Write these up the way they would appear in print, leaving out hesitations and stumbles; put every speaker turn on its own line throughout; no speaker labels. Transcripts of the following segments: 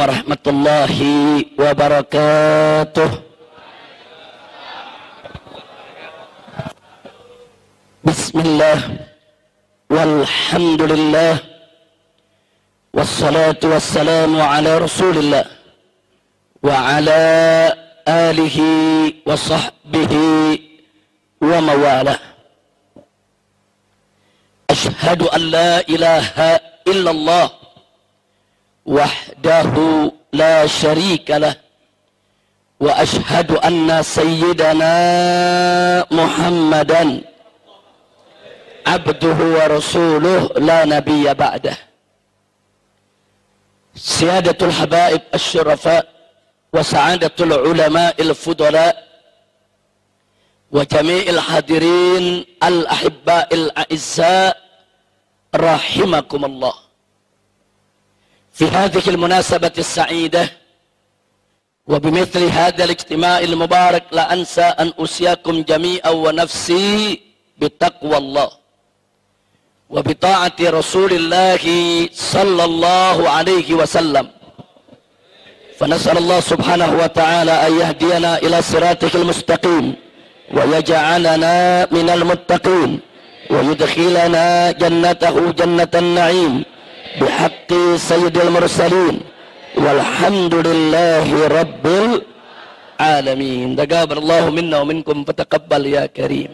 warahmatullahi wabarakatuh. Bismillah walhamdulillah wassalatu wassalamu ala rasulillah wa ala alihi wa sahbihi wa mawalah. Ashhadu an la ilaha illallah wahdahu la syarika lah wa ashhadu anna sayyidana Muhammadan abduhu wa rasuluh la nabiyya ba'dah. Siyadatul habaib asy-syurafa wa sa'adatul ulama'il fudala wa jami'il hadirin al-ahibba'il a'izza rahimakumullah. في هذه المناسبة السعيدة وبمثل هذا الاجتماع المبارك لا أنسى أن أوصيكم جميعا ونفسي بتقوى الله وبطاعة رسول الله صلى الله عليه وسلم. فنسأل الله سبحانه وتعالى أن يهدينا إلى صراطه المستقيم ويجعلنا من المتقين ويدخلنا جنته جنة النعيم بحق سيد المرسلين والحمد لله رب العالمين. تقبل الله منا ومنكم فتقبل يا كريم.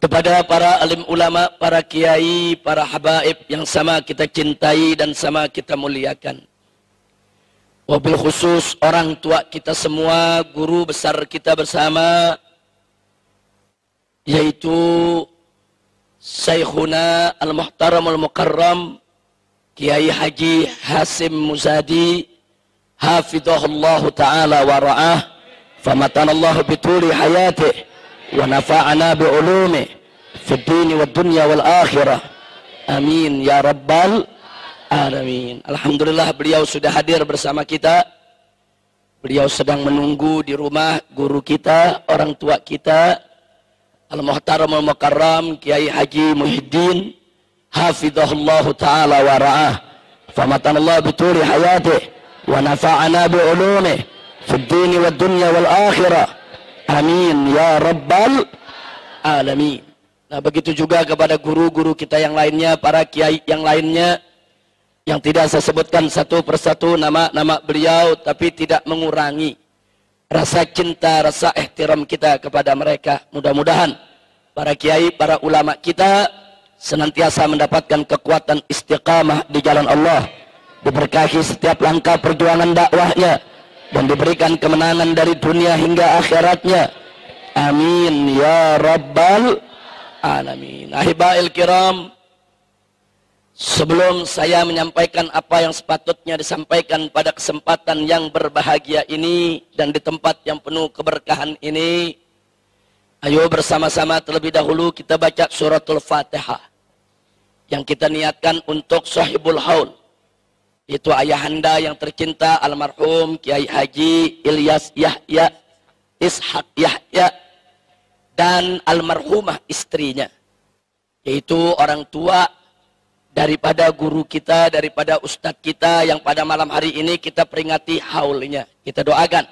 Kepada para alim ulama, para kiai, para habaib yang sama kita cintai dan sama kita muliakan. Wabil khusus orang tua kita semua, guru besar kita bersama, yaitu Syekhuna al-Muhtaram al-Mukarram Kiai Haji Hasim Muzadi hafidhahullahu ta'ala wa ra'ah famatanallahu bituli hayatih wa nafa'ana bi'ulumih fid dini wad dunya wal akhirah amin ya rabbal alamin. Alhamdulillah beliau sudah hadir bersama kita. Beliau sedang menunggu di rumah guru kita, orang tua kita Al-Muhtaram Al-Mukarram Kiai Haji Muhyiddin hafidhahullahu ta'ala wa ra'ah famatanallahu bituli hayatih wa nafa'ana bi'ulumih fid dini wad dunya wal akhirah amin ya rabbal alamin. Nah, begitu juga kepada guru-guru kita yang lainnya, para kiai yang lainnya yang tidak saya sebutkan satu persatu nama-nama beliau, tapi tidak mengurangi rasa cinta, rasa ihtiram kita kepada mereka. Mudah-mudahan para kiai, para ulama kita senantiasa mendapatkan kekuatan istiqamah di jalan Allah, diberkahi setiap langkah perjuangan dakwahnya, dan diberikan kemenangan dari dunia hingga akhiratnya. Amin ya rabbal alamin. Ahibail kiram, sebelum saya menyampaikan apa yang sepatutnya disampaikan pada kesempatan yang berbahagia ini dan di tempat yang penuh keberkahan ini, ayo bersama-sama terlebih dahulu kita baca suratul Fatihah yang kita niatkan untuk sahibul haul, itu ayahanda yang tercinta almarhum Kiai Haji Ilyas Yahya Ishaq Yahya dan almarhumah istrinya, yaitu orang tua daripada guru kita, daripada ustadz kita yang pada malam hari ini kita peringati haulnya. Kita doakan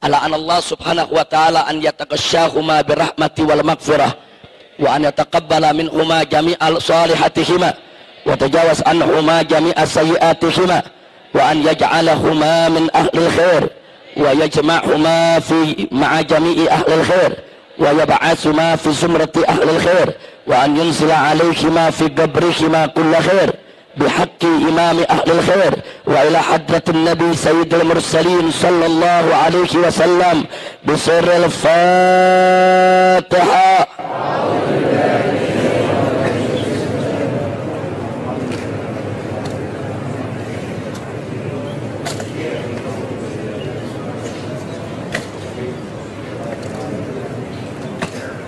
ala Allah subhanahu wa ta'ala an yataqasyahuma birahmati wal maghfirah wa an yataqabbala minhuma jami'al salihatihima wa tajawaz anhuma jami'as sayyiatihima wa an yaj'alahuma min ahlil khair wa yajma'huma fi ma'a jami'i ahlil khair wa yab'atsuma fi zumrati ahlil khair wa an yunzila alaihima fi qabrihima kulla khair bihaqqi imami ahlil khair wa ila hadratin nabi sayyidil mursalin sallallahu alaihi wasallam bisirril Fatihah.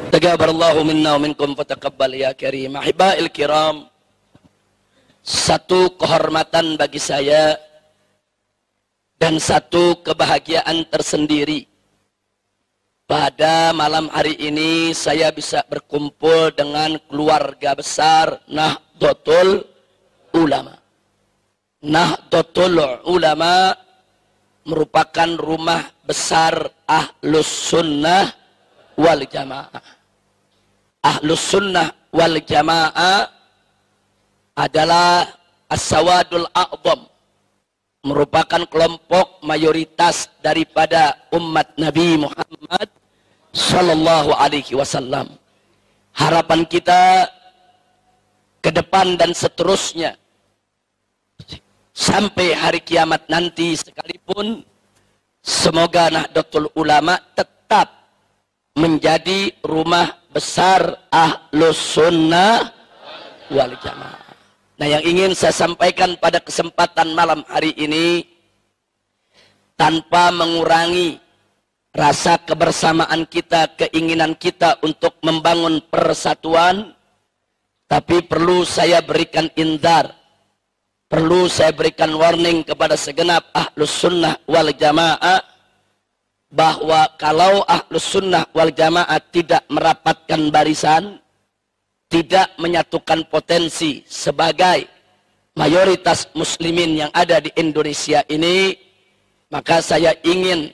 Taqabbalallahu minna wa minkum fataqabbal ya karim. Ahibail kiram, satu kehormatan bagi saya dan satu kebahagiaan tersendiri pada malam hari ini saya bisa berkumpul dengan keluarga besar Nahdlatul Ulama. Nahdlatul Ulama merupakan rumah besar Ahlus Sunnah wal Jamaah. Ahlus Sunnah wal Jamaah adalah as-sawadul a'zam, merupakan kelompok mayoritas daripada umat Nabi Muhammad sallallahu alaihi wasallam. Harapan kita ke depan dan seterusnya sampai hari kiamat nanti sekalipun, semoga Nahdlatul Ulama tetap menjadi rumah besar Ahlus Sunnah wal Jamaah. Nah, yang ingin saya sampaikan pada kesempatan malam hari ini, tanpa mengurangi rasa kebersamaan kita, keinginan kita untuk membangun persatuan, tapi perlu saya berikan indar, perlu saya berikan warning kepada segenap Ahlus Sunnah wal Jamaah, bahwa kalau Ahlus Sunnah wal Jamaah tidak merapatkan barisan, tidak menyatukan potensi sebagai mayoritas muslimin yang ada di Indonesia ini, maka saya ingin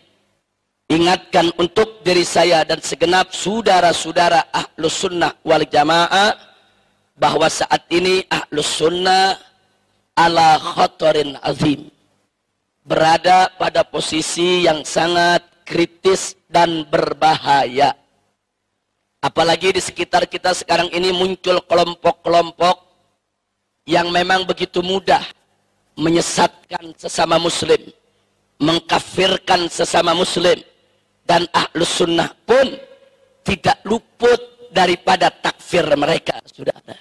ingatkan untuk diri saya dan segenap saudara-saudara Ahlus Sunnah wal Jamaah, bahwa saat ini Ahlus Sunnah ala khatarin azim, berada pada posisi yang sangat kritis dan berbahaya. Apalagi di sekitar kita sekarang ini muncul kelompok-kelompok yang memang begitu mudah menyesatkan sesama muslim, mengkafirkan sesama muslim, dan Ahlus Sunnah pun tidak luput daripada takfir mereka, saudara.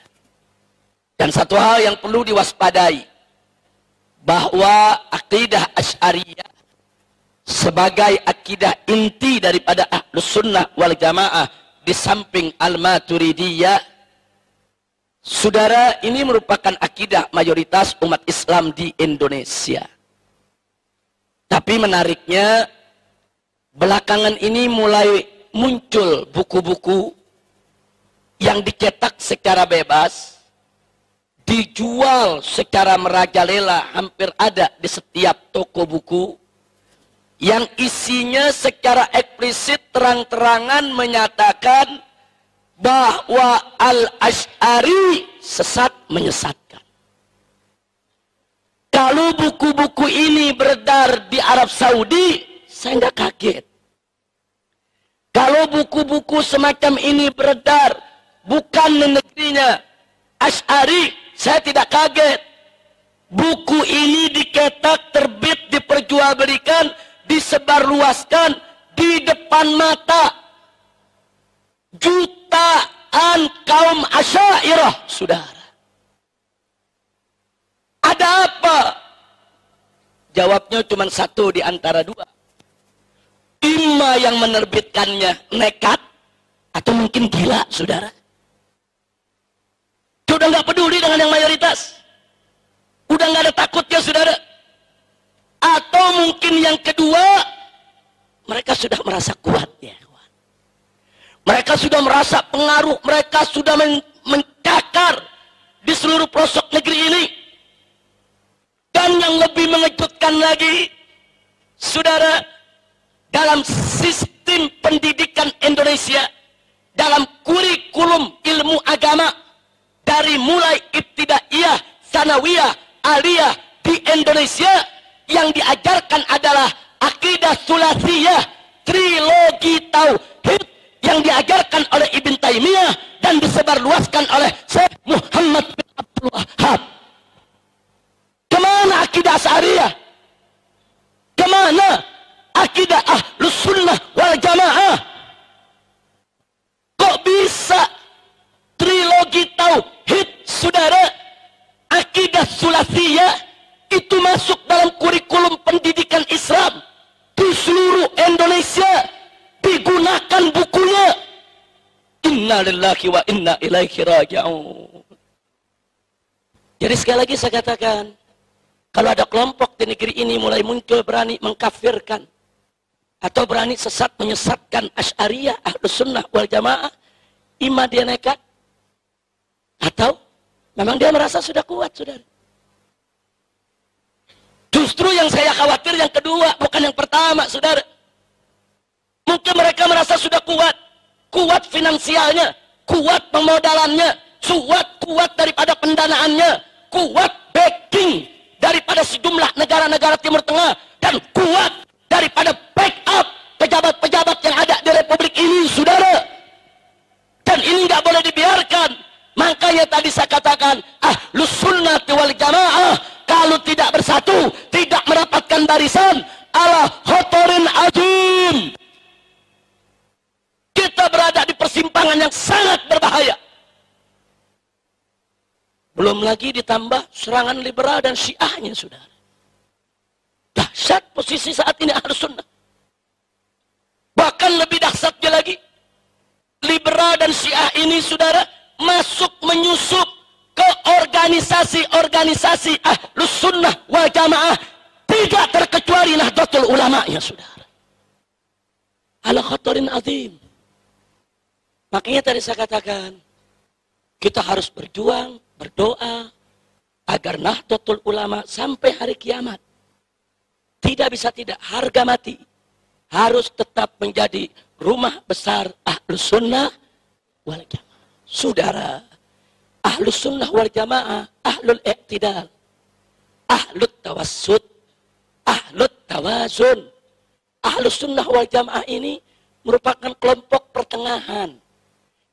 Dan satu hal yang perlu diwaspadai, bahwa akidah Asy'ariyah sebagai akidah inti daripada Ahlus Sunnah wal Jamaah di samping Al-Maturidiyah, saudara, ini merupakan akidah mayoritas umat Islam di Indonesia. Tapi menariknya, belakangan ini mulai muncul buku-buku yang dicetak secara bebas, dijual secara merajalela, hampir ada di setiap toko buku, yang isinya secara eksplisit terang-terangan menyatakan bahwa Al-Asy'ari sesat menyesatkan. Kalau buku-buku ini beredar di Arab Saudi, saya nggak kaget. Kalau buku-buku semacam ini beredar bukan di negerinya Asy'ari, saya tidak kaget. Buku ini diketak, terbit, diperjualbelikan, disebarluaskan di depan mata jutaan kaum Asy'ariyah, saudara. Ada apa? Jawabnya cuma satu di antara dua. Ima yang menerbitkannya nekat, atau mungkin gila, saudara. Sudah nggak peduli dengan yang mayoritas, udah nggak ada takutnya, saudara. Atau mungkin yang kedua, mereka sudah merasa kuat, ya. Mereka sudah merasa pengaruh, mereka sudah mencakar di seluruh pelosok negeri ini. Dan yang lebih mengejutkan lagi, saudara, dalam sistem pendidikan Indonesia, dalam kurikulum ilmu agama, dari mulai ibtidaiyah, tsanawiyah, aliyah di Indonesia, yang diajarkan adalah akidah sulasiyah, trilogi tauhid, yang diajarkan oleh Ibn Taimiyah dan disebarluaskan oleh Syekh Muhammad bin Abdul Wahhab. Kemana akidah Asy'ariyah? Kemana akidah Ahlus Sunnah wal Jamaah? Kok bisa trilogi tauhid, saudara, akidah sulasiyah itu masuk dalam kurikulum pendidikan Islam di seluruh Indonesia, digunakan bukunya? Inna lillahi wa inna ilaihi raji'un. Jadi sekali lagi saya katakan, kalau ada kelompok di negeri ini mulai muncul berani mengkafirkan atau berani sesat menyesatkan Asy'ariyah, Ahlus Sunnah wal Jamaah, ima dia nekat atau memang dia merasa sudah kuat, saudara. Justru yang saya khawatir yang kedua, bukan yang pertama, saudara. Mungkin mereka merasa sudah kuat. Kuat finansialnya, kuat pemodalannya, kuat daripada pendanaannya, kuat backing daripada sejumlah negara-negara Timur Tengah, dan kuat daripada backup pejabat-pejabat yang ada di Republik ini, saudara. Dan ini nggak boleh dibiarkan. Makanya tadi saya katakan, Ahlus Sunnati wal Jamaah kalau tidak bersatu, tidak mendapatkan barisan, ala khotorin azim. Kita berada di persimpangan yang sangat berbahaya. Belum lagi ditambah serangan liberal dan syiahnya, saudara. Dahsyat posisi saat ini Ahlus Sunnah. Bahkan lebih dahsyatnya lagi, liberal dan syiah ini, saudara, masuk menyusup ke organisasi-organisasi Ahlus Sunnah wal Jamaah, tidak terkecuali Nahdlatul Ulama, ya saudara. Ala khatarin azim. Makanya tadi saya katakan, kita harus berjuang, berdoa agar Nahdlatul Ulama sampai hari kiamat tidak bisa tidak, harga mati harus tetap menjadi rumah besar Ahlus Sunnah wal Jamaah. Saudara, Ahlus Sunnah wal Jamaah, Ahlul Iqtidal, Ahlut Tawassut, Ahlut Tawazun. Ahlus Sunnah wal Jamaah ini merupakan kelompok pertengahan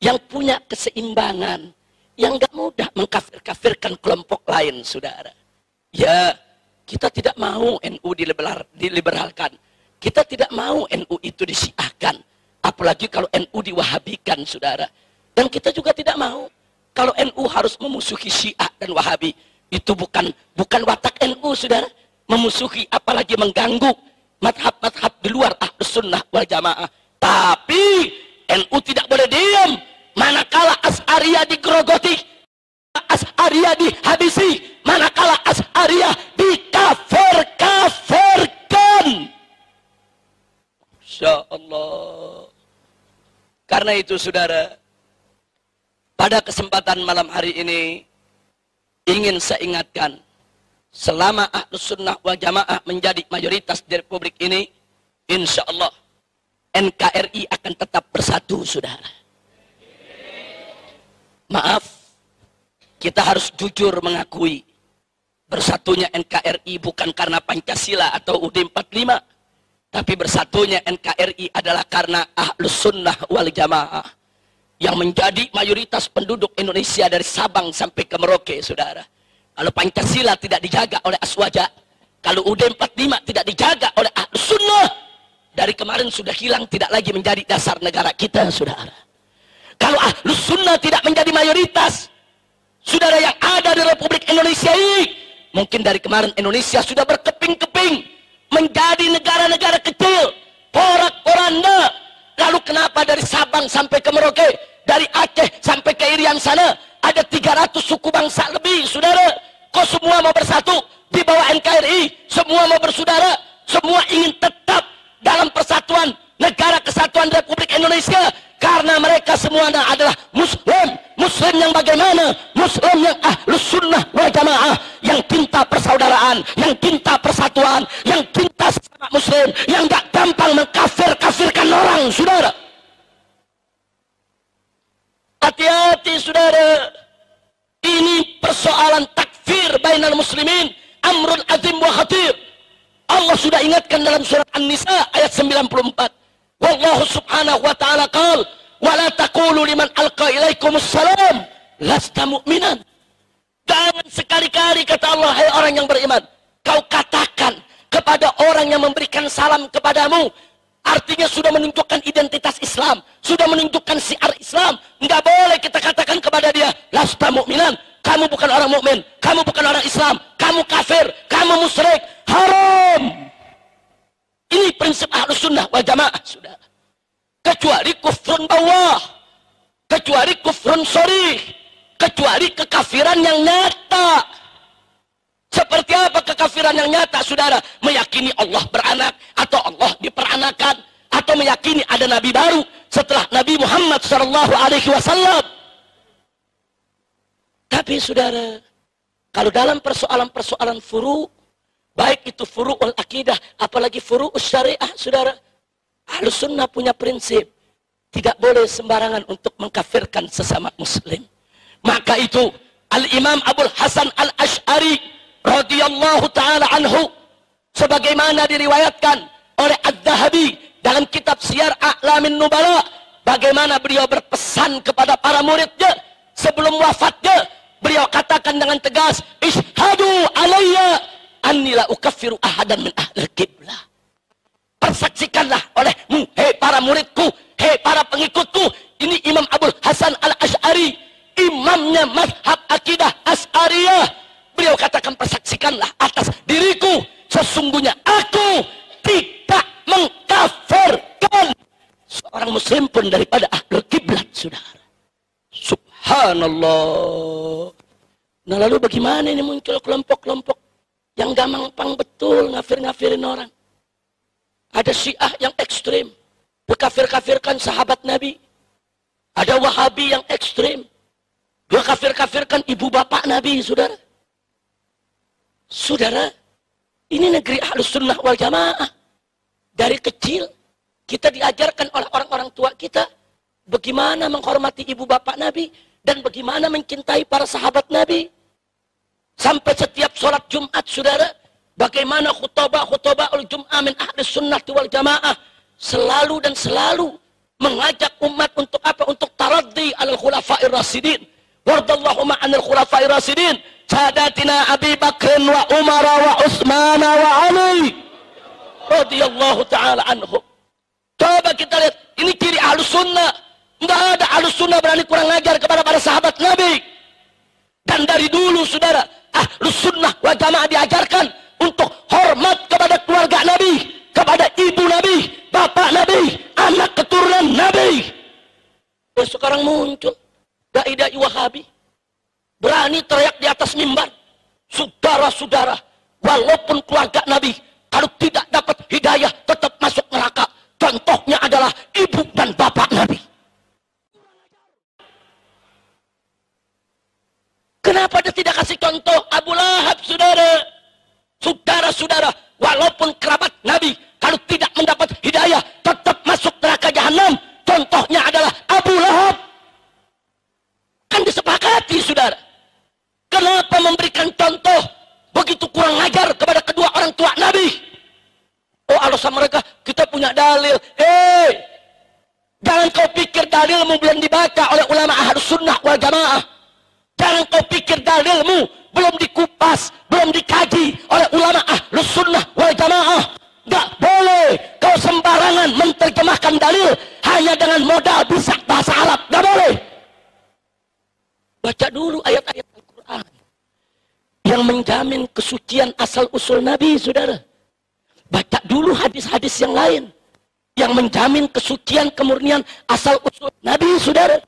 yang punya keseimbangan, yang gak mudah mengkafir-kafirkan kelompok lain, saudara. Ya, kita tidak mau NU diliberalkan. Kita tidak mau NU itu disiahkan. Apalagi kalau NU diwahabikan, saudara. Dan kita juga tidak mau kalau NU harus memusuhi Syiah dan Wahabi. Itu bukan watak NU, saudara. Memusuhi, apalagi mengganggu madhab-madhab di luar Ahlus Sunnah wal Jamaah. Tapi NU tidak boleh diam manakala Asy'ariyah digerogoti, Asy'ariyah dihabisi, manakala Asy'ariyah dikafir-kafirkan. Insya Allah. Karena itu, saudara, pada kesempatan malam hari ini ingin saya ingatkan, selama Ahlus Sunnah wal Jamaah menjadi mayoritas di Republik ini, insya Allah NKRI akan tetap bersatu, saudara. Maaf, kita harus jujur mengakui bersatunya NKRI bukan karena Pancasila atau UUD 45, tapi bersatunya NKRI adalah karena Ahlus Sunnah wal Jamaah yang menjadi mayoritas penduduk Indonesia dari Sabang sampai ke Merauke, saudara. Kalau Pancasila tidak dijaga oleh Aswaja, kalau UUD 45 tidak dijaga oleh Ahlus Sunnah, dari kemarin sudah hilang, tidak lagi menjadi dasar negara kita, saudara. Kalau Ahlus Sunnah tidak menjadi mayoritas, saudara, yang ada di Republik Indonesia ini, mungkin dari kemarin Indonesia sudah berkeping-keping menjadi negara-negara kecil, porak-poranda. Lalu kenapa dari Sabang sampai ke Merauke, dari Aceh sampai ke Irian sana, ada 300 suku bangsa lebih, saudara. Kok semua mau bersatu di bawah NKRI? Semua mau bersaudara, semua ingin tetap dalam persatuan negara kesatuan Republik Indonesia. Karena mereka semua adalah Muslim. Muslim yang bagaimana? Muslim yang Ahlus Sunnah wal Jamaah, yang cinta persaudaraan, yang cinta persatuan, yang cinta sesama Muslim, yang gak gampang mengkafir-kafirkan orang, saudara. Hati-hati, saudara. Ini persoalan takfir bainal muslimin, amrun azim wa khatir. Allah sudah ingatkan dalam surat An-Nisa ayat 94. Wallahu subhanahu wa ta'ala qala wala taqulu liman alqa ilaikumus salam lasta mu'minan. Jangan sekali-kali, kata Allah, hai orang yang beriman, kau katakan kepada orang yang memberikan salam kepadamu, artinya sudah menunjukkan identitas Islam, sudah menunjukkan syiar Islam. Enggak boleh kita katakan kepada dia lasta mu'minan, kamu bukan orang mukmin, kamu bukan orang Islam, kamu kafir, kamu musyrik, haram. Ini prinsip Ahlus Sunnah wal Jamaah, saudara. Kecuali kufrun bawah, kecuali kufrun sharih, kecuali kekafiran yang nyata. Seperti apa kekafiran yang nyata, saudara? Meyakini Allah beranak, atau Allah diperanakan, atau meyakini ada nabi baru setelah Nabi Muhammad SAW. Tapi, saudara, kalau dalam persoalan-persoalan furu, Baik itu furu'ul akidah, apalagi furu'ul syariah, saudara. Ahlus sunnah punya prinsip, tidak boleh sembarangan untuk mengkafirkan sesama muslim. Maka itu Al-Imam Abul Hasan Al-Asy'ari radhiyallahu ta'ala anhu, sebagaimana diriwayatkan oleh Adz-Dzahabi dalam kitab Siyar A'lamin Nubala, bagaimana beliau berpesan kepada para muridnya sebelum wafatnya. Beliau katakan dengan tegas, "Ishhadu alayya anni la ukaffiru ahadan min ahli qiblah." Persaksikanlah olehmu, hei para muridku, hei para pengikutku. Ini Imam Abul Hasan Al-Asy'ari, imamnya mazhab akidah Asy'ariyah. Beliau katakan, persaksikanlah atas diriku, sesungguhnya aku tidak mengkafirkan seorang muslim pun daripada ahlul kiblat, saudara. Subhanallah. Nah lalu bagaimana ini muncul kelompok-kelompok yang gampang betul ngafir-ngafirin orang? Ada Syiah yang ekstrim, berkafir-kafirkan sahabat Nabi. Ada Wahabi yang ekstrim, dia kafir-kafirkan ibu bapak Nabi, saudara. Saudara, ini negeri Ahlus Sunnah wal Jamaah. Dari kecil kita diajarkan oleh orang-orang tua kita bagaimana menghormati ibu bapak Nabi dan bagaimana mencintai para sahabat Nabi. Sampai setiap sholat Jumat, saudara, bagaimana khutbah al-Jum'ah min Ahlus Sunnah wal Jamaah selalu dan selalu mengajak umat untuk apa? Untuk taraddi alal khulafa'ir rasidin. Wardallahu ma'anil khulafa'ir rasidin. Sadatina Abi Bakr wa Umar wa Utsman wa Ali radhiyallahu ta'ala anhum. Coba kita lihat, ini ciri Ahlus Sunnah. Enggak ada Ahlus Sunnah berani kurang ajar kepada para sahabat Nabi. Dan dari dulu, saudara, Ahlus Sunnah wal Jamaah diajarkan untuk hormat kepada keluarga Nabi, kepada ibu Nabi, bapak Nabi, anak keturunan Nabi. Dan sekarang muncul dai-dai Wahabi berani teriak di atas mimbar, saudara-saudara, walaupun keluarga Nabi kalau tidak dapat hidayah tetap masuk neraka. Contohnya adalah ibu dan bapak Nabi. Kenapa dia tidak kasih contoh Abu Lahab, saudara? Saudara-saudara, walaupun kerabat Nabi kalau tidak mendapat hidayah tetap masuk neraka jahanam. Contohnya adalah Abu Lahab. Kan disepakati, saudara. Kenapa memberikan contoh begitu kurang ajar kepada kedua orang tua Nabi? Oh, alasan mereka, kita punya dalil. Jangan kau pikir dalilmu belum dibaca oleh ulama Ahlus Sunnah wal Jamaah. Jangan kau pikir dalilmu belum dikupas, belum dikaji oleh ulama Ahlus Sunnah wal Jamaah. Gak boleh kau sembarangan menerjemahkan dalil hanya dengan modal bisa bahasa Arab. Gak boleh. Baca dulu ayat-ayat Al-Quran yang menjamin kesucian asal-usul Nabi, saudara. Baca dulu hadis-hadis yang lain yang menjamin kesucian kemurnian asal-usul Nabi, saudara.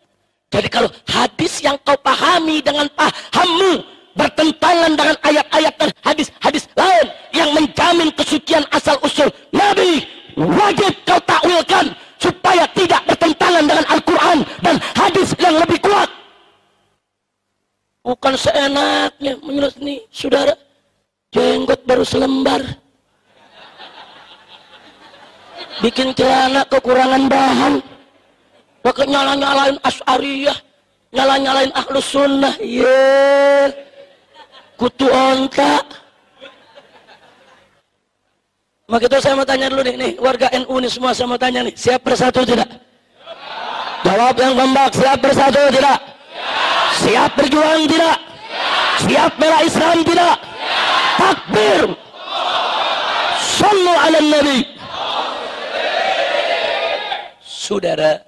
Jadi kalau hadis yang kau pahami dengan pahammu bertentangan dengan ayat-ayat dan hadis-hadis lain yang menjamin kesucian asal-usul Nabi, wajib kau takwilkan supaya tidak bertentangan dengan Al-Quran dan hadis yang lebih kuat. Bukan seenaknya menurut nih, saudara, jenggot baru selembar, bikin celana kekurangan bahan, pakai nyala-nyalain Asy'ariyah, nyala-nyalain Ahlus Sunnah, kutu onta. Maka itu saya mau tanya dulu nih, warga NU nih semua saya mau tanya nih, siap bersatu tidak? Jawab yang kompak, siap bersatu tidak? Siap berjuang tidak? Siap bela Islam tidak? Takbir. Shallu ala Nabi. Saudara,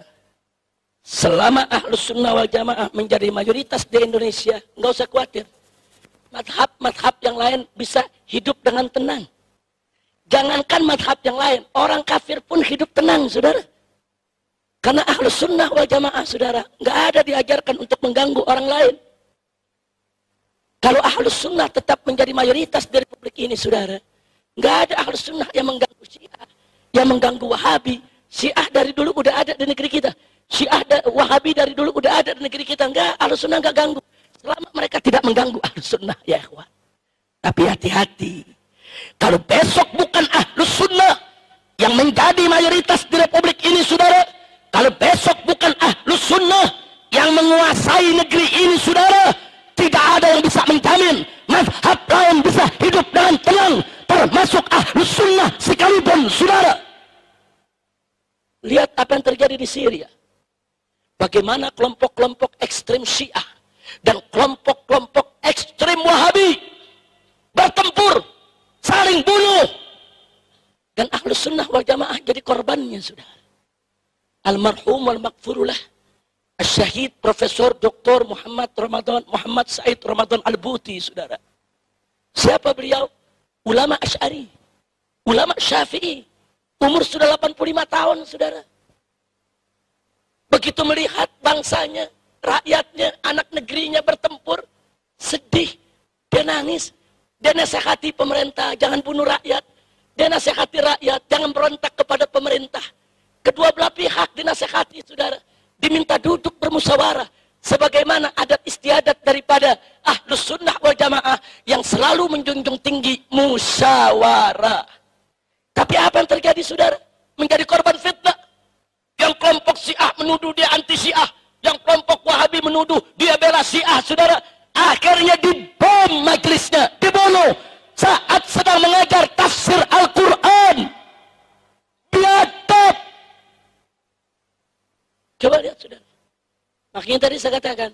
selama Ahlus Sunnah wal Jamaah menjadi mayoritas di Indonesia, nggak usah khawatir. Madhab-madhab yang lain bisa hidup dengan tenang. Jangankan madhab yang lain, orang kafir pun hidup tenang, saudara. Karena Ahlus Sunnah wal Jamaah, saudara, nggak ada diajarkan untuk mengganggu orang lain. Kalau Ahlus Sunnah tetap menjadi mayoritas di Republik ini, saudara, nggak ada Ahlus Sunnah yang mengganggu Syiah, yang mengganggu Wahabi. Syiah dari dulu udah ada di negeri kita. Syiah Wahabi dari dulu udah ada di negeri kita. Nggak, Ahlus Sunnah nggak ganggu. Selama mereka tidak mengganggu Ahlus Sunnah, ya ikhwan. Tapi hati-hati. Kalau besok bukan Ahlus Sunnah yang menjadi mayoritas di Republik ini, saudara, kalau besok bukan Ahlus Sunnah yang menguasai negeri ini, saudara, tidak ada yang bisa menjamin mazhab lain bisa hidup dengan tenang, termasuk Ahlus Sunnah sekalipun, saudara. Lihat apa yang terjadi di Syria. Bagaimana kelompok-kelompok ekstrem Syiah dan kelompok-kelompok ekstrem Wahabi bertempur, saling bunuh, dan Ahlus Sunnah wal Jamaah jadi korbannya, saudara. Almarhum wal maghfurullah Syahid Profesor Dr. Muhammad Said Ramadan Al-Buti, saudara. Siapa beliau? Ulama Asy'ari, ulama Syafi'i, umur sudah 85 tahun, saudara. Begitu melihat bangsanya, rakyatnya, anak negerinya bertempur, sedih, dia nangis, dia nasihati pemerintah, jangan bunuh rakyat. Dia nasihati rakyat, jangan berontak kepada pemerintah. Kedua belah pihak dinasihati, saudara. Diminta duduk bermusyawarah. Sebagaimana adat istiadat daripada Ahlus Sunnah wal Jamaah yang selalu menjunjung tinggi musyawarah. Tapi apa yang terjadi, saudara? Menjadi korban fitnah. Yang kelompok Syiah menuduh dia anti Syiah, yang kelompok Wahabi menuduh dia bela Syiah, saudara. Akhirnya dibom majelisnya, dibunuh saat sedang mengajar tafsir Al-Quran. Biadab. Coba lihat, saudara. Makanya tadi saya katakan,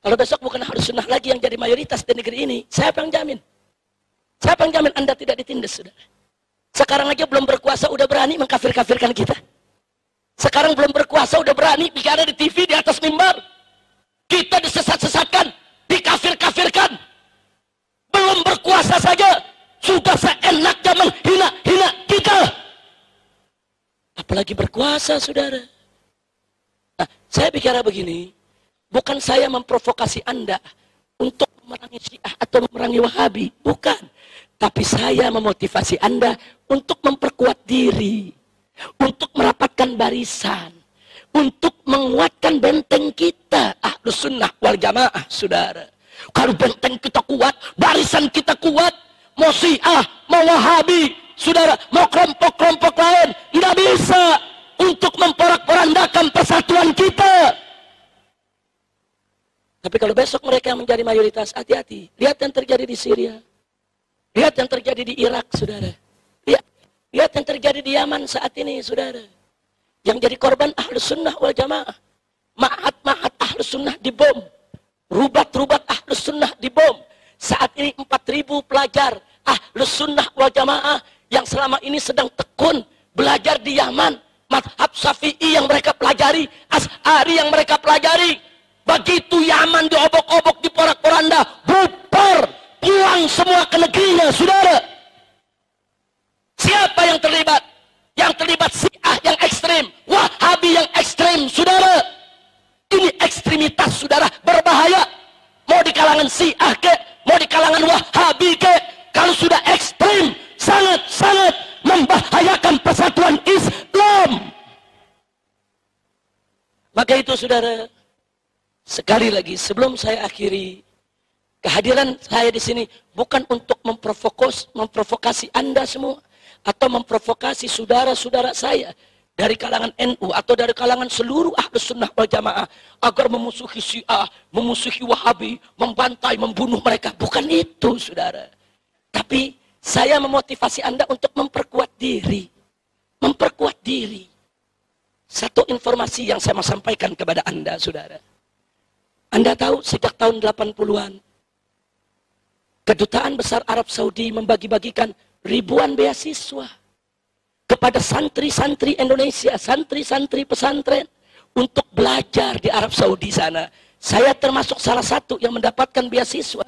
kalau besok bukan Ahlus Sunnah lagi yang jadi mayoritas di negeri ini, siapa yang jamin? Siapa yang jamin Anda tidak ditindas, saudara? Sekarang aja belum berkuasa udah berani mengkafir-kafirkan kita. Sekarang belum berkuasa udah berani bicara di TV, di atas mimbar. Kita disesat-sesatkan, dikafir-kafirkan. Belum berkuasa saja sudah seenaknya menghina-hina kita. Apalagi berkuasa, saudara. Nah, saya bicara begini, bukan saya memprovokasi Anda untuk memerangi Syiah atau memerangi Wahabi, bukan. Tapi saya memotivasi Anda untuk memperkuat diri, untuk merapatkan barisan, untuk menguatkan benteng kita, Ahlus Sunnah wal Jamaah, saudara. Kalau benteng kita kuat, barisan kita kuat, mau Syiah, mau Wahabi, saudara, mau kelompok-kelompok lain, tidak bisa untuk memporak-porandakan persatuan kita. Tapi kalau besok mereka yang menjadi mayoritas, hati-hati. Lihat yang terjadi di Syria. Lihat yang terjadi di Irak, saudara. Lihat yang terjadi di Yaman saat ini, saudara. Yang jadi korban Ahlus Sunnah wal Jamaah. Ma'had Ahlus Sunnah dibom. Rubat-rubat Ahlus Sunnah dibom. Saat ini 4.000 pelajar Ahlus Sunnah wal Jamaah yang selama ini sedang tekun belajar di Yaman. Mazhab Syafi'i yang mereka pelajari, Asy'ari yang mereka pelajari. Begitu Yaman diobok-obok, diporak-poranda, bubar, pulang semua ke negerinya, saudara. Siapa yang terlibat? Yang terlibat Syiah yang ekstrem, Wahabi yang ekstrem, saudara. Ini ekstremitas, saudara, berbahaya. Mau di kalangan Syiah ke, mau di kalangan Wahabi ke, kalau sudah ekstrem, sangat-sangat membahayakan persatuan Islam. Maka itu, saudara, sekali lagi sebelum saya akhiri, kehadiran saya di sini bukan untuk memprovokasi Anda semua atau memprovokasi saudara-saudara saya dari kalangan NU atau dari kalangan seluruh Ahlus Sunnah wal Jamaah agar memusuhi Syiah, memusuhi Wahabi, membantai, membunuh mereka. Bukan itu, saudara. Tapi saya memotivasi Anda untuk memperkuat diri. Memperkuat diri. Satu informasi yang saya mau sampaikan kepada Anda, saudara. Anda tahu sejak tahun 80-an, Kedutaan Besar Arab Saudi membagi-bagikan ribuan beasiswa kepada santri-santri Indonesia, santri-santri pesantren untuk belajar di Arab Saudi sana. Saya termasuk salah satu yang mendapatkan beasiswa.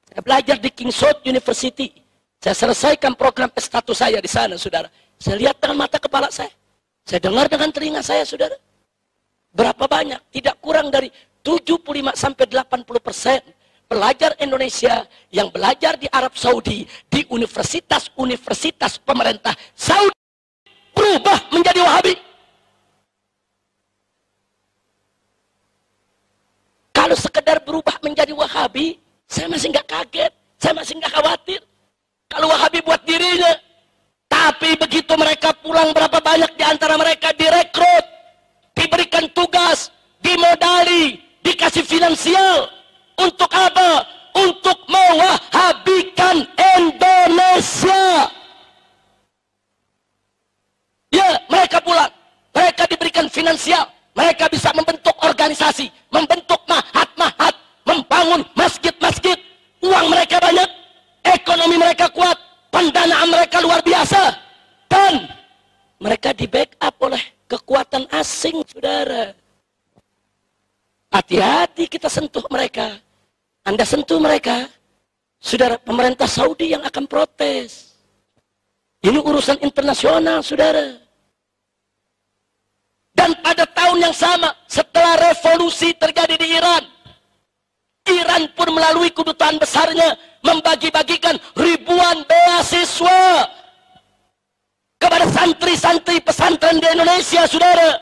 Saya belajar di King Saud University. Saya selesaikan program S1 saya di sana, saudara. Saya lihat dengan mata kepala saya. Saya dengar dengan telinga saya, saudara. Berapa banyak? Tidak kurang dari 75-80% pelajar Indonesia yang belajar di Arab Saudi, di universitas-universitas pemerintah Saudi, berubah menjadi Wahabi. Kalau sekedar berubah menjadi Wahabi, saya masih nggak kaget, saya masih nggak khawatir. kalau Wahabi buat dirinya. Tapi begitu mereka pulang, berapa banyak di antara mereka direkrut, diberikan tugas, dimodali, dikasih finansial. Untuk apa? Untuk mewahabikan Indonesia. Ya, mereka pulang. Mereka diberikan finansial. Mereka bisa membentuk organisasi, membentuk mahat-mahat, membangun masjid-masjid. Uang mereka banyak, ekonomi mereka kuat, pendanaan mereka luar biasa. Dan mereka di backup oleh kekuatan asing, saudara. Hati-hati kita sentuh mereka. Anda sentuh mereka, saudara, pemerintah Saudi yang akan protes. Ini urusan internasional, saudara. Dan pada tahun yang sama, setelah revolusi terjadi di Iran, Iran pun melalui kedutaan besarnya membagi-bagikan ribuan beasiswa kepada santri-santri pesantren di Indonesia, saudara.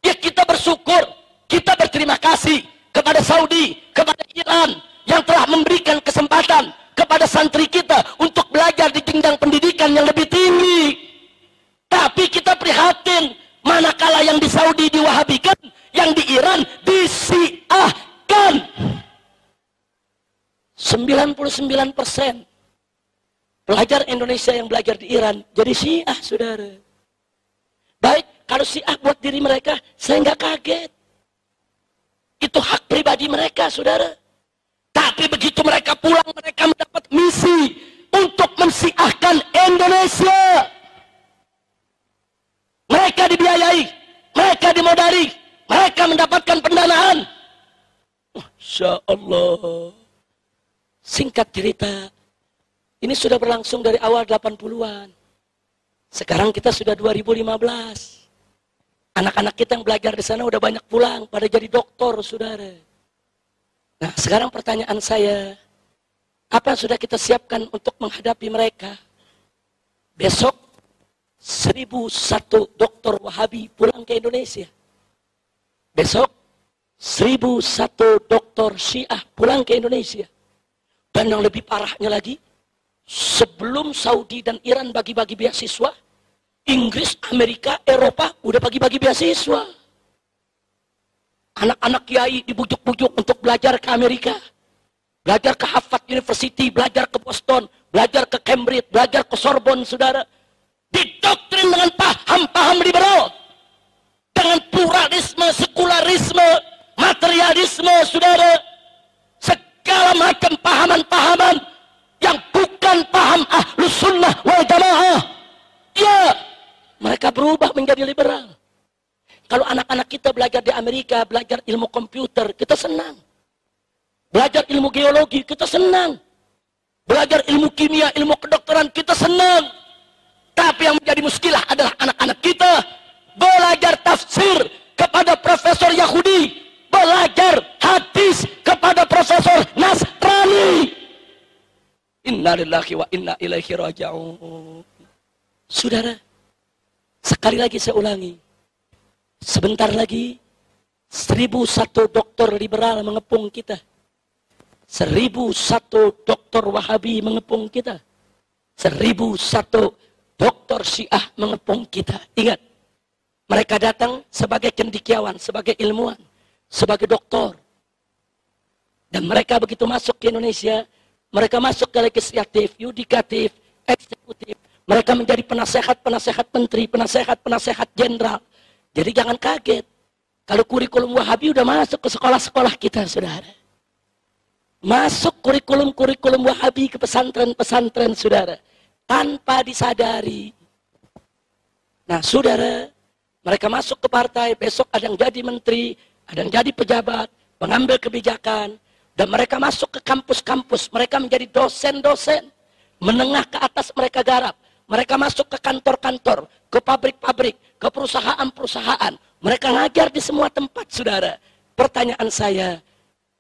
Ya, kita bersyukur, kita berterima kasih kepada Saudi, kepada Iran yang telah memberikan kesempatan kepada santri kita untuk belajar di jenjang pendidikan yang lebih tinggi. Tapi kita prihatin, manakala yang di Saudi diwahabikan, yang di Iran disiahkan. 99% pelajar Indonesia yang belajar di Iran jadi Syiah, saudara. Baik, kalau Syiah buat diri mereka, saya nggak kaget. Itu hak pribadi mereka, saudara. Tapi begitu mereka pulang, mereka mendapat misi untuk mensiahkan Indonesia. Mereka dibiayai, mereka dimodali, mereka mendapatkan pendanaan. Masya Allah. Singkat cerita, ini sudah berlangsung dari awal 80-an. Sekarang kita sudah 2015. Anak-anak kita yang belajar di sana udah banyak pulang, pada jadi doktor, saudara. Nah, sekarang pertanyaan saya, apa yang sudah kita siapkan untuk menghadapi mereka? Besok 1.001 dokter Wahabi pulang ke Indonesia. Besok 1.001 dokter Syiah pulang ke Indonesia. Dan yang lebih parahnya lagi, sebelum Saudi dan Iran bagi-bagi beasiswa, Inggris, Amerika, Eropa udah bagi-bagi beasiswa. Anak-anak kiai dibujuk-bujuk untuk belajar ke Amerika, belajar ke Harvard University, belajar ke Boston, belajar ke Cambridge, belajar ke Sorbonne, saudara. Didoktrin dengan paham-paham liberal, dengan pluralisme, sekularisme, materialisme, saudara. Segala macam pahaman-pahaman yang bukan paham Ahlus Sunnah wal Jamaah. Ya, mereka berubah menjadi liberal. Kalau anak-anak kita belajar di Amerika, belajar ilmu komputer, kita senang. Belajar ilmu geologi, kita senang. Belajar ilmu kimia, ilmu kedokteran, kita senang. Tapi yang menjadi muskilah adalah anak-anak kita belajar tafsir kepada profesor Yahudi, belajar hadis kepada profesor Nasrani. Inna lillahi wa inna ilaihi raji'un. Saudara, sekali lagi saya ulangi, sebentar lagi 1.001 dokter liberal mengepung kita, 1.001 dokter Wahabi mengepung kita, 1.001 dokter Syiah mengepung kita. Ingat, mereka datang sebagai cendekiawan, sebagai ilmuwan, sebagai doktor. Dan mereka begitu masuk ke Indonesia, mereka masuk ke legislatif, yudikatif, eksekutif. Mereka menjadi penasehat-penasehat menteri, penasehat-penasehat jenderal. Jadi jangan kaget kalau kurikulum Wahabi udah masuk ke sekolah-sekolah kita, saudara. Masuk kurikulum-kurikulum Wahabi ke pesantren-pesantren, saudara. Tanpa disadari. Nah, saudara, mereka masuk ke partai, besok ada yang jadi menteri, ada yang jadi pejabat, mengambil kebijakan, dan mereka masuk ke kampus-kampus, mereka menjadi dosen-dosen, menengah ke atas mereka garap, mereka masuk ke kantor-kantor, ke pabrik-pabrik, ke perusahaan-perusahaan, mereka ngajar di semua tempat, saudara. Pertanyaan saya,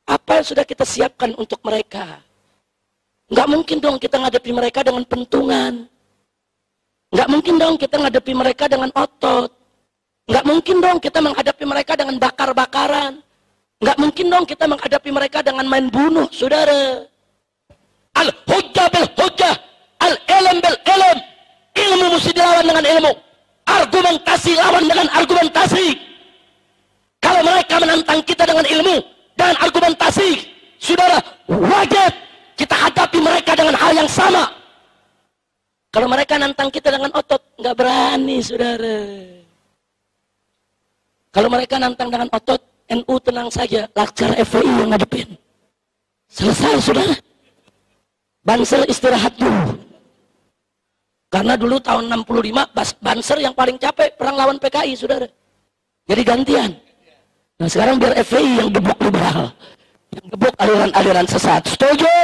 apa yang sudah kita siapkan untuk mereka? Nggak mungkin dong kita ngadepi mereka dengan pentungan. Nggak mungkin dong kita ngadepi mereka dengan otot. Nggak mungkin dong kita menghadapi mereka dengan bakar-bakaran. Nggak mungkin dong kita menghadapi mereka dengan main bunuh, saudara. Al-hujjah bil hujjah, al-ilm bil ilm. Ilmu mesti dilawan dengan ilmu. Argumentasi lawan dengan argumentasi. Kalau mereka menantang kita dengan ilmu dan argumentasi, saudara, wajib kita hadapi mereka dengan hal yang sama. Kalau mereka nantang kita dengan otot, nggak berani, saudara. Kalau mereka nantang dengan otot, NU tenang saja, Laskar FPI yang ngadepin. Selesai, saudara. Banser istirahat dulu. Karena dulu tahun 65, Banser yang paling capek perang lawan PKI, saudara. Jadi gantian. Nah sekarang biar FPI yang gebuk liberal. Yang gebuk aliran-aliran sesat. Setuju?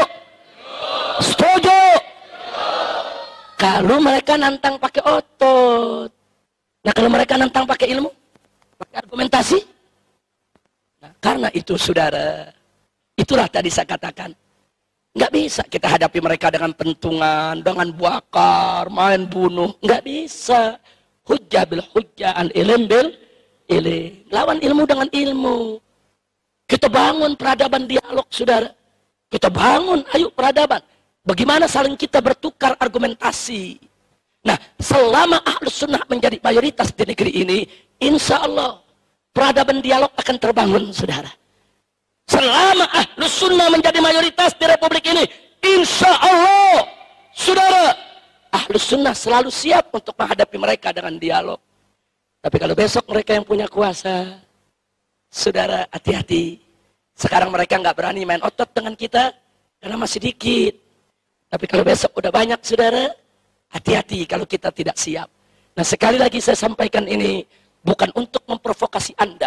Setuju? Kalau mereka nantang pakai otot. Nah kalau mereka nantang pakai ilmu, pakai argumentasi. Nah, karena itu saudara, itulah tadi saya katakan, nggak bisa kita hadapi mereka dengan pentungan, dengan bakar, main bunuh, nggak bisa. Hujjah bil hujjah, al ilm bil ilm. Lawan ilmu dengan ilmu. Kita bangun peradaban dialog, saudara. Kita bangun, ayo peradaban. Bagaimana saling kita bertukar argumentasi. Nah, selama Ahlus Sunnah menjadi mayoritas di negeri ini, insya Allah peradaban dialog akan terbangun, saudara. Selama Ahlus Sunnah menjadi mayoritas di Republik ini, insya Allah, saudara, Ahlus Sunnah selalu siap untuk menghadapi mereka dengan dialog. Tapi kalau besok mereka yang punya kuasa, saudara, hati-hati. Sekarang mereka nggak berani main otot dengan kita karena masih dikit. Tapi kalau besok udah banyak, saudara, hati-hati kalau kita tidak siap. Nah sekali lagi saya sampaikan ini bukan untuk memprovokasi Anda,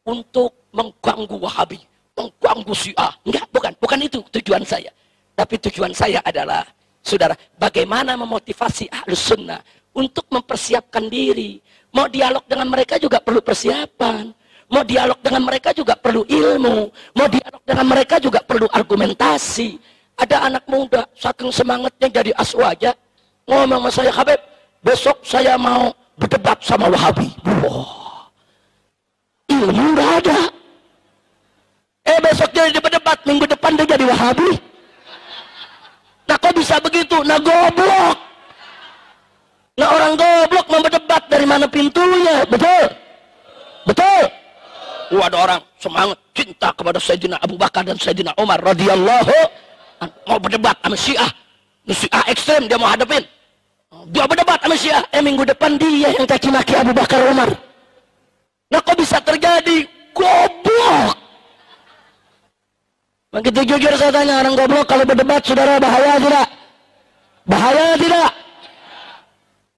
untuk mengganggu Wahabi, mengganggu Syiah. Enggak, bukan itu tujuan saya. Tapi tujuan saya adalah, saudara, bagaimana memotivasi Ahlus Sunnah untuk mempersiapkan diri. Mau dialog dengan mereka juga perlu persiapan. Mau dialog dengan mereka juga perlu ilmu. Mau dialog dengan mereka juga perlu argumentasi. Ada anak muda, saking semangatnya jadi aswaja, ngomong sama saya, Habib, besok saya mau berdebat sama Wahabi. Wah, ilmu nggak ada. Besok dia berdebat, minggu depan dia jadi Wahabi. Nah kok bisa begitu? Nah goblok. Nah orang goblok mau berdebat, dari mana pintunya? Betul? Betul? Ada orang semangat cinta kepada Sayyidina Abu Bakar dan Sayyidina Umar radhiyallahu, mau berdebat sama Syiah. Syiah ekstrem dia mau hadapin. Dia berdebat sama Syiah. Minggu depan dia yang caci maki Abu Bakar Umar. Nah kok bisa terjadi? Goblok. Begitu jujur saya tanya, orang goblok kalau berdebat, saudara, bahaya tidak? Bahaya tidak?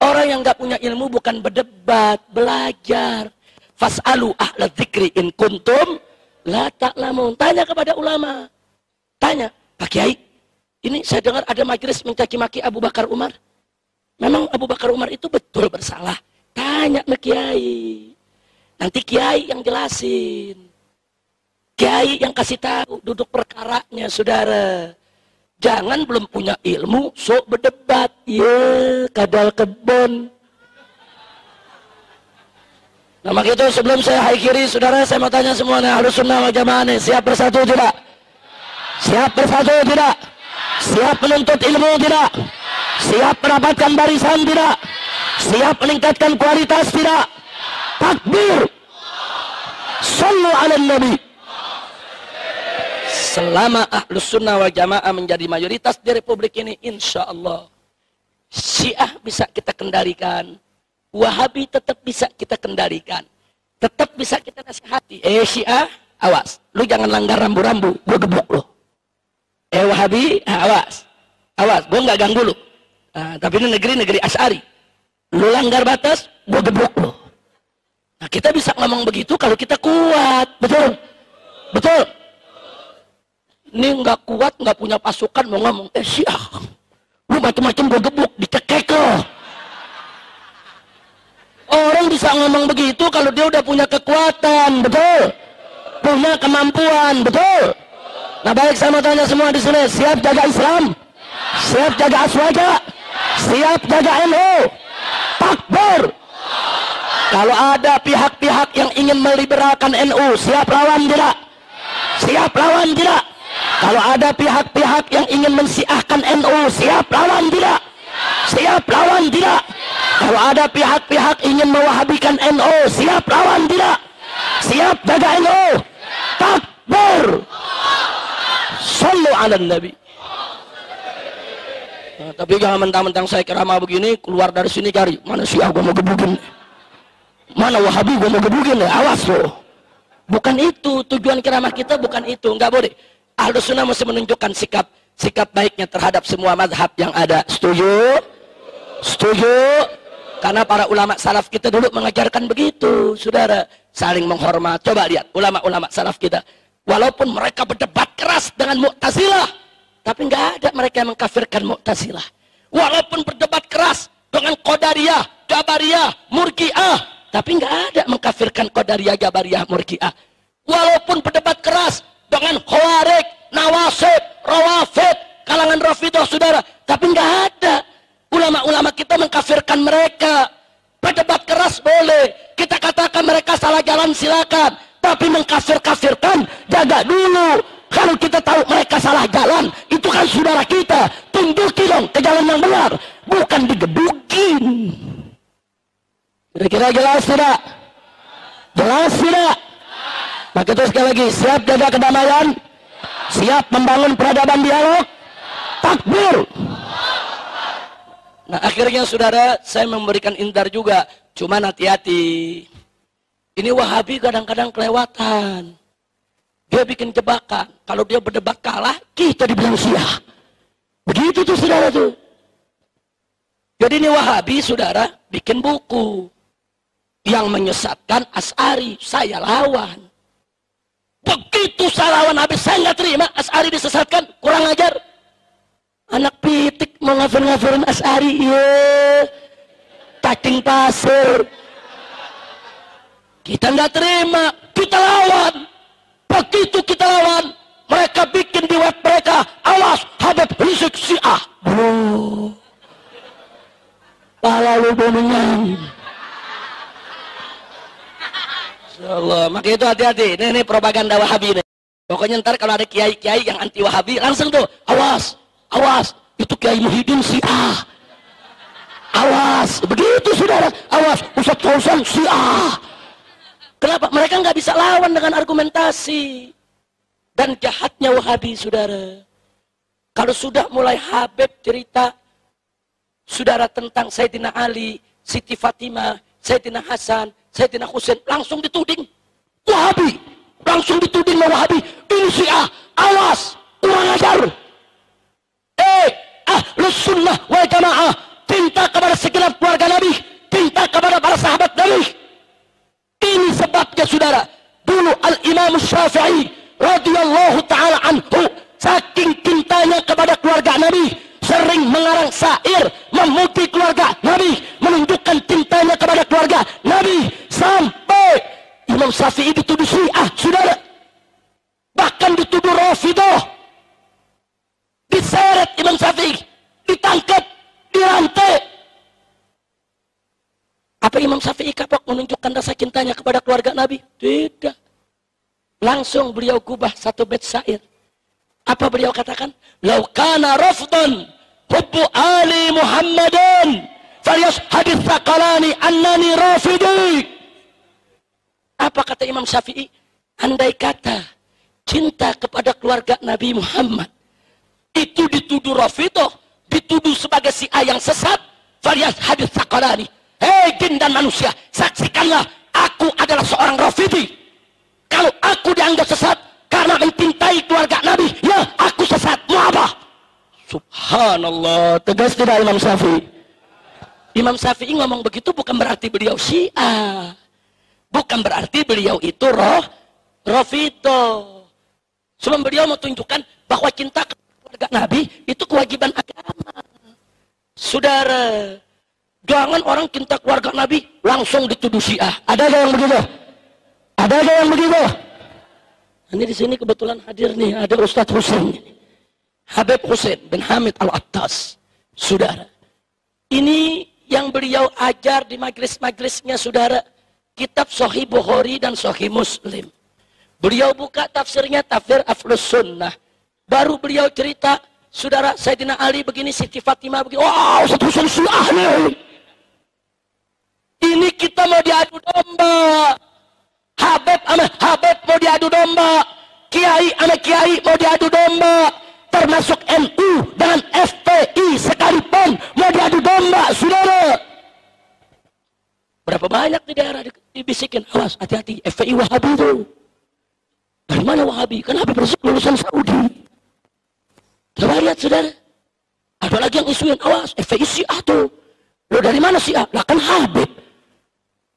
Orang yang nggak punya ilmu bukan berdebat, belajar. Fas'alu ahla dzikri in kuntum la ta'lamun. Tanya kepada ulama. Tanya, Pak Kiai, ini saya dengar ada majelis mencaci maki Abu Bakar Umar. Memang Abu Bakar Umar itu betul bersalah? Tanya ke Kiai. Nanti Kiai yang jelasin. Kiai yang kasih tahu duduk perkaranya, saudara. Jangan belum punya ilmu, sok berdebat. Ya, kadal kebon. Nah, maka itu sebelum saya akhiri, saudara, saya mau tanya semuanya, Ahlus Sunnah wal Jamaah nih, siap bersatu tidak? Siap bersatu tidak? Siap menuntut ilmu tidak? Siap mendapatkan barisan tidak? Siap meningkatkan kualitas tidak? Takbir! Sallu ala Nabi. Selama Ahlus Sunnah wal Jamaah menjadi mayoritas di Republik ini, insya Allah Syiah bisa kita kendalikan, Wahabi tetap bisa kita kendalikan, tetap bisa kita nasihati. Syiah, awas, lu jangan langgar rambu-rambu, gue gebuk lu. Wahabi, awas, gue nggak ganggu lu. Tapi ini negeri Asy'ari, lu langgar batas, gue gebuk lu. Nah kita bisa ngomong begitu kalau kita kuat, betul, betul. Ini nggak kuat, nggak punya pasukan, mau ngomong, Syiah, lu macam-macam gue gebuk, dicekek lo. Orang bisa ngomong begitu kalau dia udah punya kekuatan, betul, punya kemampuan, betul. Nah baik, saya mau tanya semua di sini, siap jaga Islam, siap jaga Aswaja, siap jaga NU, takbir. Kalau ada pihak-pihak yang ingin meliberalkan NU, siap lawan tidak? Siap lawan tidak? Kalau ada pihak-pihak yang ingin mensiahkan NU, siap lawan tidak? Siap lawan tidak? Kalau ada pihak-pihak ingin mewahabikan NU, siap lawan tidak? Siap jaga NU? Takbir. Sallu ala Nabi. Nah, tapi jangan mentang-mentang saya ceramah begini, keluar dari sini cari mana Syiah gua mau gebukin, mana Wahabi gua mau gebukin, awas loh. Bukan itu tujuan ceramah kita, bukan itu, nggak boleh. Ahlus Sunnah mesti menunjukkan sikap baiknya terhadap semua mazhab yang ada. Setuju? Setuju? Karena para ulama salaf kita dulu mengajarkan begitu, saudara, saling menghormat. Coba lihat ulama-ulama salaf kita, walaupun mereka berdebat keras dengan Mu'tazilah, tapi nggak ada mereka yang mengkafirkan Mu'tazilah. Walaupun berdebat keras dengan Qadariyah, Jabariyah, Murji'ah, tapi nggak ada mengkafirkan Qadariyah, Jabariyah, Murji'ah. Walaupun berdebat keras dengan Khawarij, Nawasib, Rawafid, kalangan Rafidhah, saudara, tapi nggak ada ulama-ulama kita mengkafirkan mereka. Berdebat keras boleh, kita katakan mereka salah jalan silakan, tapi mengkafir-kafirkan jaga dulu. Kalau kita tahu mereka salah jalan, itu kan saudara kita, tunjukin dong ke jalan yang benar, bukan digebukin. Kira-kira jelas tidak? Jelas tidak? Maka itu sekali lagi, siap jaga kedamaian, siap membangun peradaban dialog, takbir. Nah akhirnya saudara, saya memberikan indar juga, cuman hati-hati. Ini Wahabi kadang-kadang kelewatan. Dia bikin jebakan, kalau dia berdebat kalah, kita dibilang Syiah. Begitu tuh saudara tuh. Jadi ini Wahabi saudara, bikin buku yang menyesatkan Asy'ari, saya lawan. Begitu saya lawan habis, saya nggak terima Asy'ari disesatkan, kurang ajar. Anak pitik mau ngafir-ngafirin Asy'ari, iya, cacing pasir. Kita nggak terima, kita lawan. Begitu kita lawan, mereka bikin di web mereka, awas Habib Rizik Syiah. Bro, pala lu boningan. Insyaallah, maka itu hati-hati. Ini propaganda Wahabi nih. Pokoknya ntar kalau ada kiai-kiai yang anti Wahabi, langsung tuh, awas, awas, itu Kiai Muhyiddin Syiah. Awas, begitu saudara, awas, Ustaz Fauzan Syiah. Kenapa? Mereka nggak bisa lawan dengan argumentasi. Dan jahatnya Wahabi, saudara. Kalau sudah mulai Habib cerita, saudara, tentang Sayyidina Ali, Siti Fatimah, Sayyidina Hasan, Sayyidina Husain, langsung dituding Wahabi, langsung dituding Wahabi, ini Syiah, awas, kurang ajar. Ahlus Sunnah wal Jamaah cinta kepada segenap keluarga Nabi, cinta kepada para sahabat Nabi. Ini sebabnya saudara, dulu Al-Imam Syafi'i radhiyallahu ta'ala anhu, saking cintanya kepada keluarga Nabi, sering mengarang syair memuji keluarga Nabi, menunjukkan cintanya kepada keluarga Nabi, sampai Imam Syafi'i dituduh Syiah, saudara. Bahkan dituduh Rafidhah, diseret Imam Syafi'i, ditangkap, dirantai. Apa Imam Syafi'i kapok menunjukkan rasa cintanya kepada keluarga Nabi? Tidak. Langsung beliau gubah satu bait syair. Apa beliau katakan? Lau kana rafdan hubbu ali Muhammadin falyashhadits tsaqalani annani rafidi. Apa kata Imam Syafi'i? Andai kata cinta kepada keluarga Nabi Muhammad itu dituduh Rafidhah, dituduh sebagai Syiah yang sesat, falyashhadits tsaqalani. Hei jin dan manusia, saksikanlah aku adalah seorang Rafidi. Kalau aku dianggap sesat karena mencintai keluarga Nabi, ya aku sesat. Mau apa? Subhanallah, tegas tidak Imam Syafi'i? Imam Syafi'i ngomong begitu bukan berarti beliau Syiah, bukan berarti beliau itu Rafidhah. Cuma beliau mau tunjukkan bahwa cinta keluarga Nabi itu kewajiban agama. Saudara, jangan orang cinta keluarga Nabi langsung dituduh Syiah. Ada yang begitu? Ada yang begitu? Ini di sini kebetulan hadir nih, ada Ustadz Husain, Habib Husain bin Hamid Al-Attas. Saudara, ini yang beliau ajar di majlis-majlisnya, saudara, kitab Sahih Bukhari dan Sahih Muslim. Beliau buka tafsirnya, tafsir Ahlus Sunnah. Baru beliau cerita, saudara Sayyidina Ali begini, Siti Fatimah begini. Wow, satu Syiah nih. Ini kita mau diadu domba. Habib sama Habib mau diadu domba. Kiai sama Kiai mau diadu domba. Termasuk NU dengan FPI sekalipun mau diadu domba, saudara. Berapa banyak di daerah dibisikin, awas, hati-hati, FPI Wahabi itu. Dari mana Wahabi? Kan Habib Rizik lulusan Saudi. Coba lihat, saudara. Ada lagi yang isuin, awas, FPI Syiah tuh. Lo dari mana Syiah? Lah kan Habib.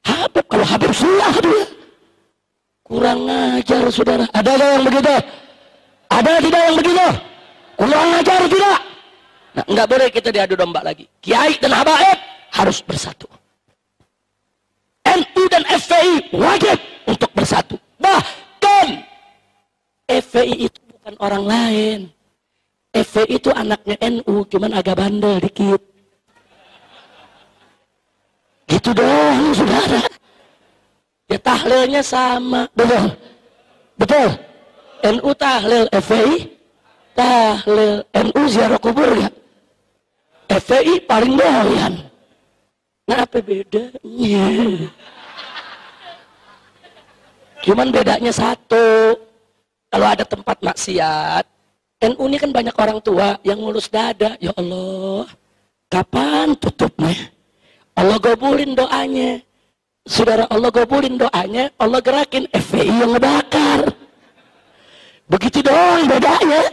Habib, kalau Habib Syiah dia. Kurang ajar, saudara. Ada yang begitu? Ada tidak yang begitu? Kurang ajar tidak? Nah, nggak boleh kita diadu domba lagi. Kiai dan habaib harus bersatu. NU dan FPI wajib untuk bersatu. Bahkan FPI itu bukan orang lain. FPI itu anaknya NU, cuman agak bandel dikit. Gitu doang, saudara. Ya tahlilnya sama, betul? Betul? NU tahlil, FPI tahlil. NU ziarah kubur ya? FPI paling doyan. Nah, apa bedanya? Cuman bedanya satu. Kalau ada tempat maksiat, NU ini kan banyak orang tua yang ngurus dada. Ya Allah, kapan tutupnya? Allah gabulin doanya. Saudara, Allah gabulin doanya, Allah gerakin FPI yang ngebakar. Begitu doang bedanya.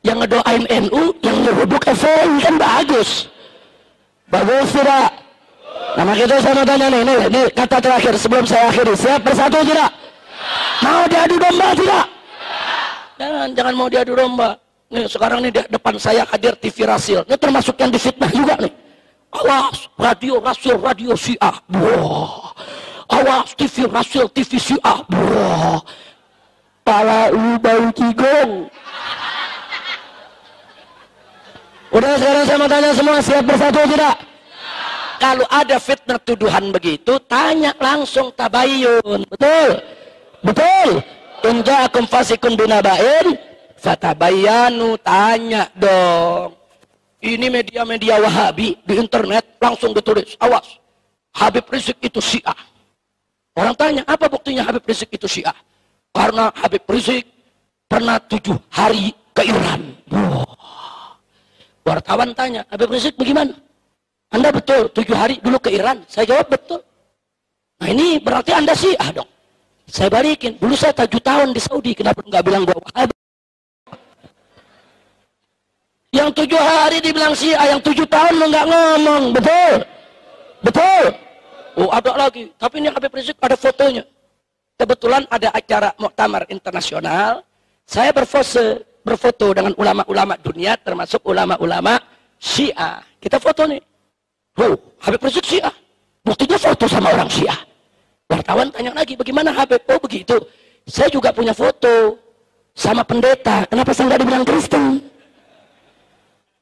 Yang ngedoain NU, yang nyeruduk FPI kan bagus. Bagus tidak? Nah, kita sama tanya nih, ini kata terakhir sebelum saya akhiri. Siap bersatu tidak? Mau diadu domba tidak? Jangan mau diadu domba. Nih sekarang nih di depan saya hadir TV Rasil. Ini termasuk yang difitnah juga nih. Awas radio Rasul, radio Syiah. Wah. Awas TV Rasul, TV Syiah. Wah. Pala lu bau cigong. Udah, sekarang saya mau tanya semua, siap bersatu tidak? Kalau ada fitnah tuduhan begitu, tanya langsung, tabayyun. Betul? Betul? In ja'akum fasikun binaba'in fatabayyanu, tanya dong. Ini media-media Wahabi di internet langsung ditulis, awas, Habib Rizik itu Syiah. Orang tanya, apa buktinya Habib Rizik itu Syiah? Karena Habib Rizik pernah 7 hari ke Iran. Wartawan tanya, Habib Rizik bagaimana? Anda betul 7 hari dulu ke Iran? Saya jawab betul. Nah ini berarti Anda Syiah dong. Saya balikin, dulu saya 7 tahun di Saudi, kenapa nggak bilang gua Wahabi? Yang 7 hari dibilang Syiah, yang 7 tahun lo nggak ngomong, betul? Betul? Oh ada lagi, tapi ini Habib Rizik ada fotonya. Kebetulan ada acara muktamar internasional, saya berfoto dengan ulama-ulama dunia, termasuk ulama-ulama Syiah. Kita foto nih. Oh, Habib Rizik Syiah. Buktinya foto sama orang Syiah. Wartawan tanya lagi, bagaimana Habib? Oh begitu. Saya juga punya foto sama pendeta. Kenapa saya nggak dibilang Kristen?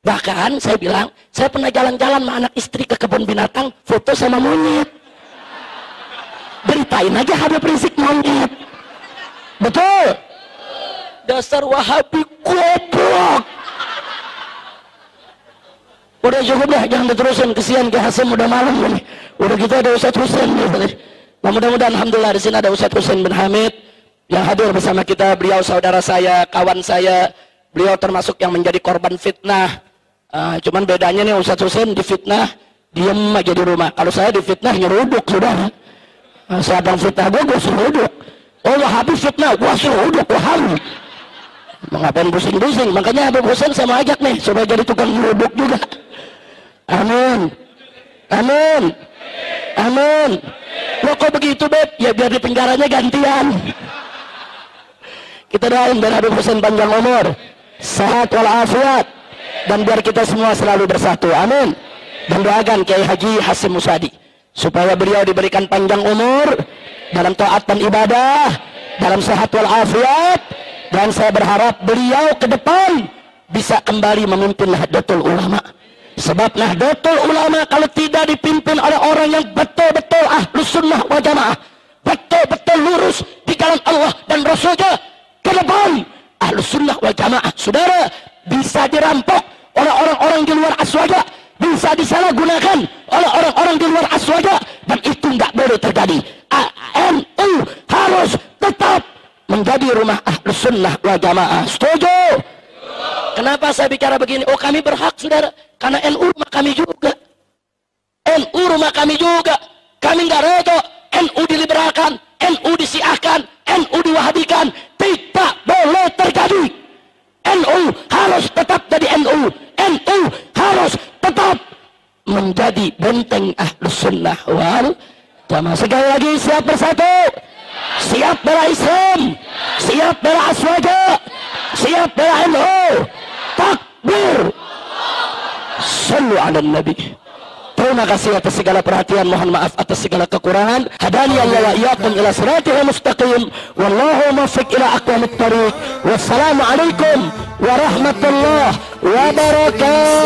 Bahkan saya bilang, saya pernah jalan-jalan sama anak istri ke kebun binatang, foto sama monyet. Beritain aja Habib Rizik monyet. Betul? Dasar Wahabi goblok. Udah cukup dah, jangan diterusin, kesian ke Hasim, udah malam nih. Udah gitu ada Ustadz Husain nih. Nah, mudah-mudahan alhamdulillah di sini ada Ustadz Husain bin Hamid yang hadir bersama kita. Beliau saudara saya, kawan saya. Beliau termasuk yang menjadi korban fitnah. Cuman bedanya nih Ustadz Husain difitnah diem aja di rumah. Kalau saya difitnah nyeruduk, saudara. Sedang fitnah gue seruduk. Oh Wahabi fitnah, gue seruduk, Wahabi. Mengapain pusing-pusing? Makanya Habib Husain sama ajak nih supaya jadi tukang nyeruduk juga. Amin. Amin. Amin. Lo kok begitu, Beb? Ya biar di penjaranya gantian. Kita doain biar Habib Husain panjang umur, sehat walafiat, dan biar kita semua selalu bersatu. Amin. Dan doakan Kiai Haji Hasim Musadi supaya beliau diberikan panjang umur dalam taat dan ibadah, dalam sehat walafiat, dan saya berharap beliau ke depan bisa kembali memimpin Nahdlatul Ulama. Sebab Nahdlatul Ulama kalau tidak dipimpin oleh orang yang betul-betul ahlus sunnah wal jamaah, betul-betul lurus di jalan Allah dan Rasulnya, ke depan ahlus sunnah wal jamaah. Saudara, bisa dirampok oleh orang-orang di luar aswaja, bisa disalahgunakan oleh orang-orang di luar aswaja, dan itu nggak boleh terjadi. NU harus tetap menjadi rumah Ahlus Sunnah wal Jamaah. Setuju? Kenapa saya bicara begini? Oh, kami berhak, saudara, karena NU rumah kami juga. NU rumah kami juga. Kami nggak redo NU diliberalkan, NU disiahkan, NU diwahabikan. Tidak boleh terjadi. NU harus tetap jadi NU. NU harus tetap menjadi benteng Ahlus Sunnah wal Jamaah. Sekali lagi, siap bersatu, siap bela Islam, siap bela aswaja, siap bela NU. Takbir. Sallu ala Nabi. Terima kasih atas segala perhatian, mohon maaf atas segala kekurangan. Hadani Allah wa iyyakum ila siratal mustaqim. Wallahu muwaffiq ila aqwamit thariq. Wassalamu alaikum warahmatullahi wabarakatuh.